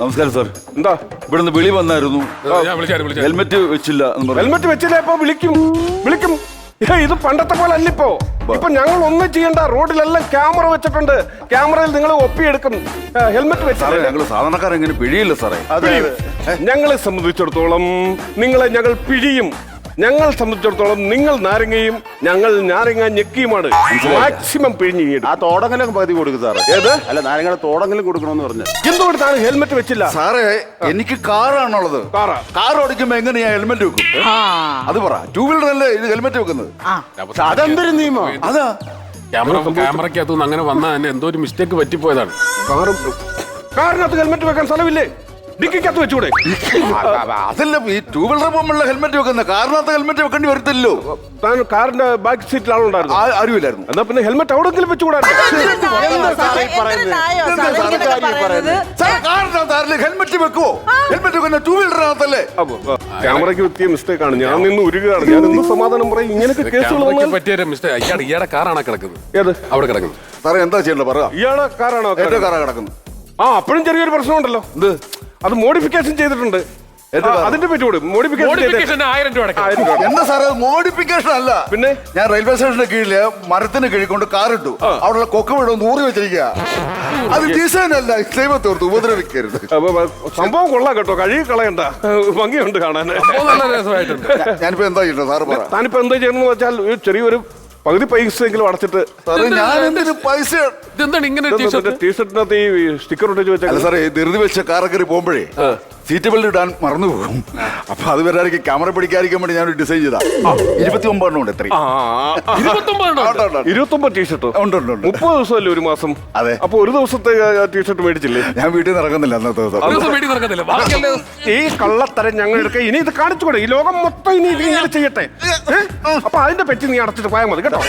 നമസ്കാരം സാർ. എന്താ ഇവിടുന്ന് വിളി വന്നായിരുന്നു. ഞാൻ വിളിച്ചായിരുന്നു. ഹെൽമെറ്റ് വെച്ചില്ല എന്ന് പറഞ്ഞു. ഹെൽമെറ്റ് വെച്ചില്ല. ഇപ്പൊ വിളിക്കും. ഇത് പണ്ടത്തെ പോലെ അല്ലിപ്പോ. ഇപ്പൊ ഞങ്ങൾ ഒന്നും ചെയ്യണ്ട. റോഡിലെല്ലാം ക്യാമറ വെച്ചിട്ടുണ്ട്. ക്യാമറയിൽ നിങ്ങൾ ഒപ്പിയെടുക്കും. ഹെൽമെറ്റ് സാറേ, വെച്ചാൽ ഞങ്ങൾ സാധാരണക്കാരെങ്ങനെ പിഴിയില്ല സാറേ. ഞങ്ങളെ സംബന്ധിച്ചിടത്തോളം നിങ്ങളെ ഞങ്ങൾ പിഴിയും. ഞങ്ങളെ സംബന്ധിച്ചിടത്തോളം നിങ്ങൾ നാരങ്ങയും ഞങ്ങൾ നാരങ്ങ ഞെക്കിയുമാണ്. മാക്സിമം പിഴിഞ്ഞ് ആ തോടെങ്കിലും പകുതി കൊടുക്കും സാറേ. ഏത് അല്ല നാരങ്ങളുടെ തോടെങ്കിലും കൊടുക്കണമെന്ന് പറഞ്ഞു. എന്തുകൊണ്ടാണ് ഹെൽമെറ്റ് വെച്ചില്ല? സാറേ, എനിക്ക് കാറാണുള്ളത്. കാർ ഓടിക്കുമ്പോ എങ്ങനെയാ ഹെൽമെറ്റ് വെക്കും? അത് പറ. ടൂ വീലറല്ലേ ഇത് ഹെൽമെറ്റ് വെക്കുന്നത്? അതെന്തൊരു നിയമം? അതാ ക്യാമറക്കകത്തുനിന്ന് അങ്ങനെ വന്നാൽ തന്നെ എന്തോ ഒരു മിസ്റ്റേക്ക് പറ്റിപ്പോയതാണ്. കാറിനകത്ത് ഹെൽമെറ്റ് വെക്കാൻ സ്ഥലമില്ലേ? ഡിക്കിക്കകത്ത് വെച്ചൂടെ? അതല്ല, ഈ ടൂ വീലർ പോകുമ്പോഴുള്ള ഹെൽമെറ്റ് വെക്കുന്നത്. കാറിനകത്ത് ഹെൽമെറ്റ് വെക്കേണ്ടി വരത്തില്ലല്ലോ. താൻ കാറിന്റെ ബാക്ക് സീറ്റിലാണ് ഉണ്ടായിരുന്നത്. അറിവില്ലായിരുന്നു. എന്നാ പിന്നെ ഹെൽമെറ്റ് എവിടെങ്കിലും വെച്ചുകൂടായിരുന്നു. ഹെൽമെറ്റ് വെക്കുവോ? ഹെൽമെറ്റ് വെക്കുന്ന ടൂ വീലറിനകത്തല്ലേ? ക്യാമറയ്ക്ക് പറ്റിയ മിസ്റ്റേക്ക് ആണ്. ഞാൻ നിന്ന് ഉരുകയാണ്. ഞാൻ ഇന്ന് സമാധാനം പറയും. ഇങ്ങനത്തെ കേസുകൾ വന്നാൽ പറ്റിയ മിസ്റ്റേക്ക്. ഇയാളുടെ കാറാണ് കിടക്കുന്നത്. ഏത്? അവിടെ കിടക്കുന്നത്. സാറേ, എന്താ ചെയ്യണ്ട പറ. ഇയാളെ കാറാണോ? എന്റെ കാറാ കിടക്കുന്നത്. അപ്പോഴും ചെറിയൊരു പ്രശ്നമുണ്ടല്ലോ. എന്ത്? അത് മോഡിഫിക്കേഷൻ ചെയ്തിട്ടുണ്ട്. അതിന്റെ പറ്റി മോഡിഫിക്കേഷൻ 1000 രൂപ അടയ്ക്കണം. എന്താ സാറേ, മോഡിഫിക്കേഷൻ അല്ല. പിന്നെ ഞാൻ റെയിൽവേ സ്റ്റേഷന്റെ കീഴില് മരത്തിന് കീഴിൽ കൊണ്ട് കാറിട്ടു. അവിടെയുള്ള കൊക്ക വീടും നൂറ് വെച്ചിരിക്കുക. അത് ഡിസൈൻ അല്ല. ദൈവത്തോർത്ത് ഉപദ്രവിക്കരുത്. സംഭവം കൊള്ളാം കേട്ടോ. കഴുകി കളയണ്ട. ഭംഗിയുണ്ട് കാണാൻ. നല്ല രസമായിട്ടുണ്ട്. ഞാനിപ്പോ എന്താ ചെയ്യണ്ടത് സാറ് പറ. താനിപ്പോ എന്താ ചെയ്യണമെന്ന് വെച്ചാൽ ചെറിയൊരു പകുതി പൈസയെങ്കിലും അടച്ചിട്ട്. സാറേ, ഞാൻ എന്തിനു പൈസ? ഇതെന്താണ് ഇങ്ങനെ ടീഷർട്ടിനകത്ത് ഈ സ്റ്റിക്കർ ഒട്ടിച്ച് അല്ല വെച്ചാൽ സാറേ, ധൃതി വെച്ച കാറൊക്കെ പോകുമ്പോഴേ സീറ്റ് ബെൽറ്റ് ഇടാൻ മറന്നുപോകും. അപ്പൊ അത് വരാതിരിക്കും, ക്യാമറ പിടിക്കാതിരിക്കാൻ വേണ്ടി ഞാൻ ഡിസൈൻ ചെയ്താ. 29 ഉണ്ട്. എത്ര? 29 ടീഷർട്ടോ? ഉണ്ട്. 30 ദിവസമല്ലേ ഒരു മാസം? അതെ. അപ്പൊ ഒരു ദിവസത്തെ ടീഷർട്ട് മേടിച്ചില്ലേ? ഞാൻ വീട്ടിൽ നിന്ന് ഇറങ്ങുന്നില്ല അന്നത്തെ ദിവസം. ഈ കള്ളത്തരം ഞങ്ങൾ എടുക്കുക. ഇനി ഇത് കാണിച്ചുകൂടെ? ഈ ലോകം മൊത്തം ഇനി ഇത് ഇങ്ങനെ ചെയ്യട്ടെ. അപ്പൊ അതിന്റെ പറ്റി നീ അടച്ചിട്ട് പോയാൽ മതി കേട്ടോ.